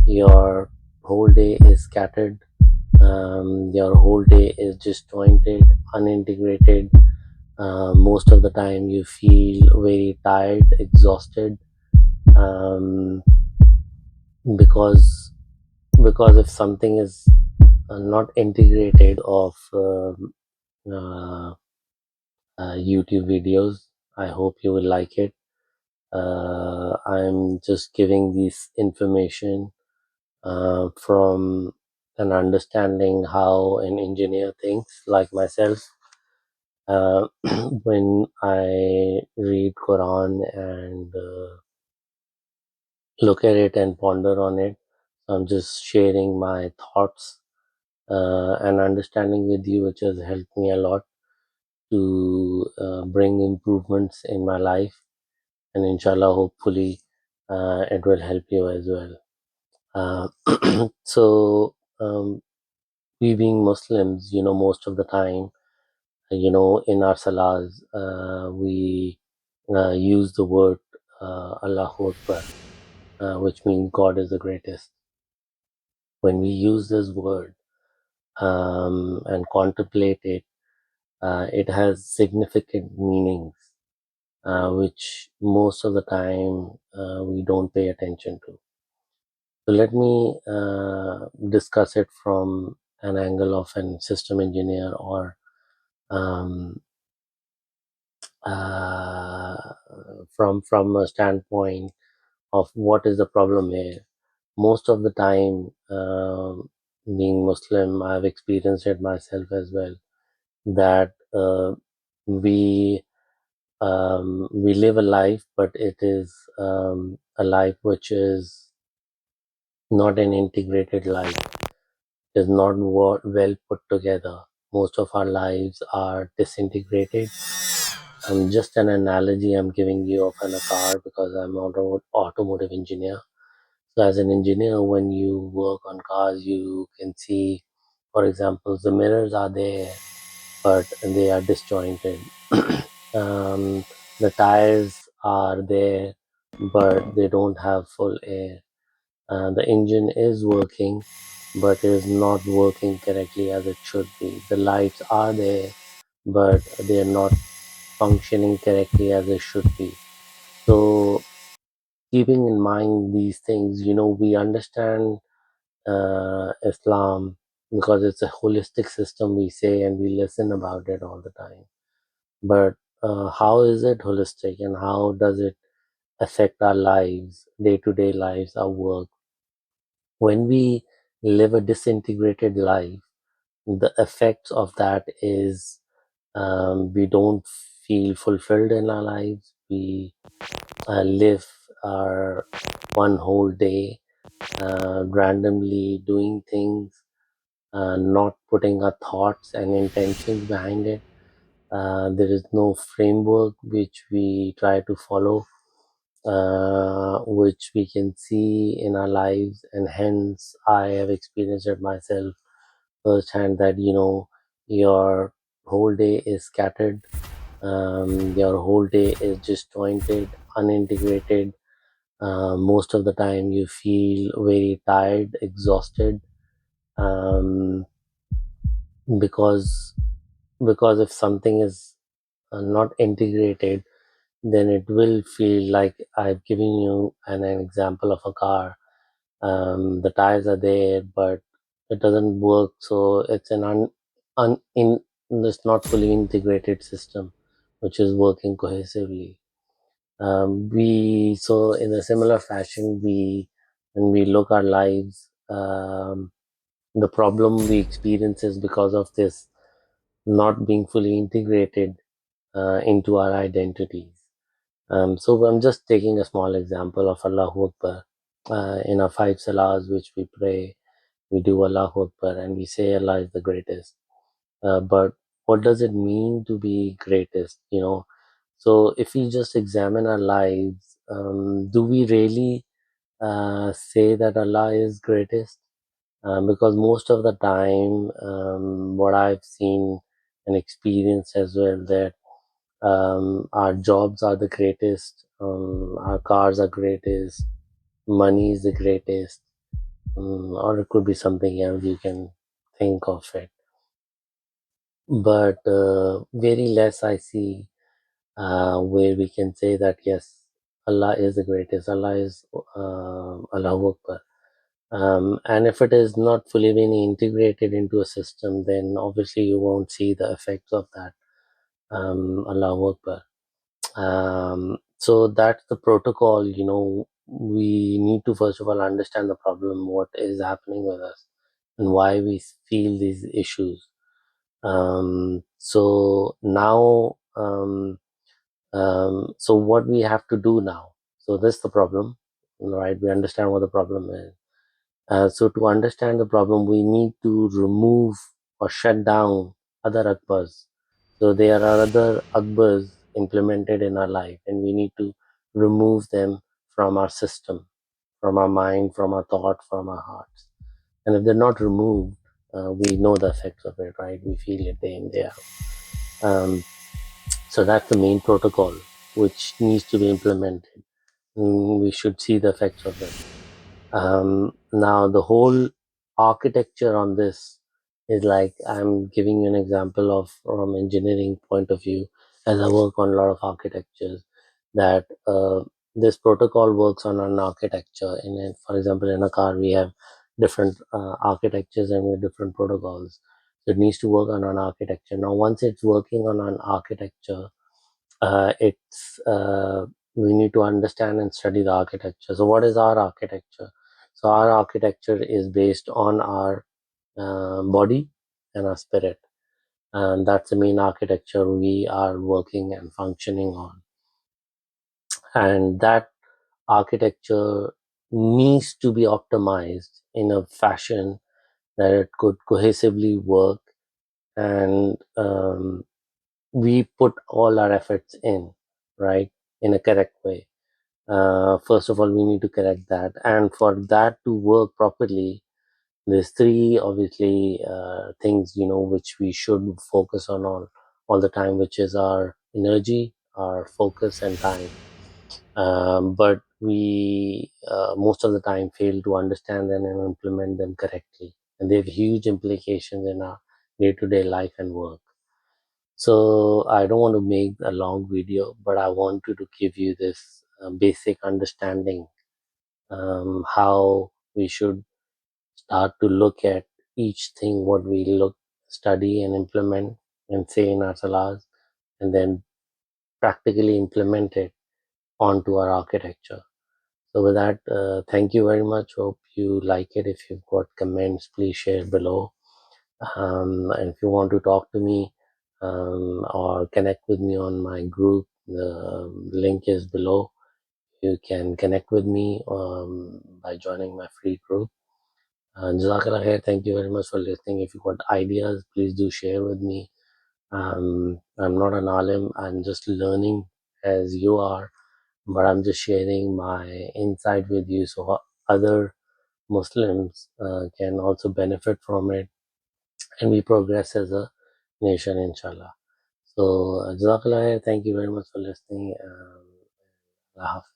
your whole day is scattered, your whole day is disjointed, unintegrated. Most of the time you feel very tired, exhausted, um, because if something is not integrated of uh, YouTube videos. I hope you will like it. I'm just giving this information from an understanding how an engineer thinks, like myself. Uh, when I read Quran and look at it and ponder on it, I'm just sharing my thoughts and understanding with you, which has helped me a lot to bring improvements in my life, and inshallah, hopefully, it will help you as well. So, we being Muslims, most of the time, in our salahs, we use the word Allahu Akbar, which means God is the greatest. When we use this word and contemplate it, it has significant meanings, which most of the time we don't pay attention to. So let me discuss it from an angle of an system engineer, or um, uh, from a standpoint of what is the problem here. Most of the time, being Muslim, I've experienced it myself as well, that we we live a life, but it is a life which is not an integrated life, is not well put together. Most of our lives are disintegrated. Just an analogy I'm giving you of a car, because I'm an automotive engineer. So as an engineer, when you work on cars, you can see, for example, the mirrors are there, but they are disjointed. The tires are there, but they don't have full air. The engine is working, but it is not working correctly as it should be. The lights are there, but they are not functioning correctly as they should be. So, keeping in mind these things, we understand Islam because it's a holistic system, we say, and we listen about it all the time. But how is it holistic, and how does it affect our lives, day to day lives, our work? When we live a disintegrated life, the effects of that is we don't feel fulfilled in our lives. We live our one whole day randomly doing things, not putting our thoughts and intentions behind it. There is no framework which we try to follow, which we can see in our lives, and hence I have experienced it myself firsthand that your whole day is scattered, your whole day is disjointed, unintegrated. Most of the time you feel very tired, exhausted, um, because if something is not integrated, then it will feel like I've given you an example of a car. The tires are there, but it doesn't work. So it's an it's not fully integrated system, which is working cohesively. We so in a similar fashion, when we look our lives, the problem we experience is because of this not being fully integrated into our identities. So I'm just taking a small example of Allahu Akbar. In our five salahs which we pray, we do Allahu Akbar and we say Allah is the greatest. But what does it mean to be greatest? So if we just examine our lives, do we really say that Allah is greatest? Because most of the time, what I've seen and experienced as well, that our jobs are the greatest, our cars are greatest, money is the greatest, or it could be something else you can think of it. But very less I see where we can say that yes, Allah is the greatest, Allah is Allahu Akbar. And if it is not fully being integrated into a system, then obviously you won't see the effects of that. Allahu Akbar. So that's the protocol. We need to first of all understand the problem, what is happening with us, and why we feel these issues. So now, so what we have to do now? So this is the problem, right? We understand what the problem is. So to understand the problem, we need to remove or shut down other Akbars. So there are other Akbars implemented in our life, and we need to remove them from our system, from our mind, from our thought, from our hearts. And if they're not removed, we know the effects of it, right? We feel it day in, day out. So that's the main protocol which needs to be implemented. We should see the effects of it. Now, the whole architecture on this is like I'm giving you an example of from engineering point of view, as I work on a lot of architectures, that this protocol works on an architecture. For example, in a car, we have different architectures and with different protocols. So it needs to work on an architecture. Now, once it's working on an architecture, it's we need to understand and study the architecture. So what is our architecture? So our architecture is based on our body and our spirit, and that's the main architecture we are working and functioning on. And that architecture needs to be optimized in a fashion that it could cohesively work, and we put all our efforts in, right, in a correct way. First of all, we need to correct that, and for that to work properly, there's three obviously things which we should focus on all the time, which is our energy, our focus, and time. But we most of the time fail to understand them and implement them correctly, and they have huge implications in our day-to-day life and work. So I don't want to make a long video, but I wanted to give you this basic understanding, how we should start to look at each thing what we study and implement and say in our salahs, and then practically implement it onto our architecture. So with that, thank you very much. Hope you like it. If you've got comments, please share below. And if you want to talk to me or connect with me on my group, the link is below. You can connect with me by joining my free group. Jazakallah khair. Thank you very much for listening. If you've got ideas, please do share with me. I'm not an alim. I'm just learning as you are, but I'm just sharing my insight with you so other Muslims can also benefit from it, and we progress as a nation, inshallah. So, Jazakallah khair. Thank you very much for listening. Allah Hafiz.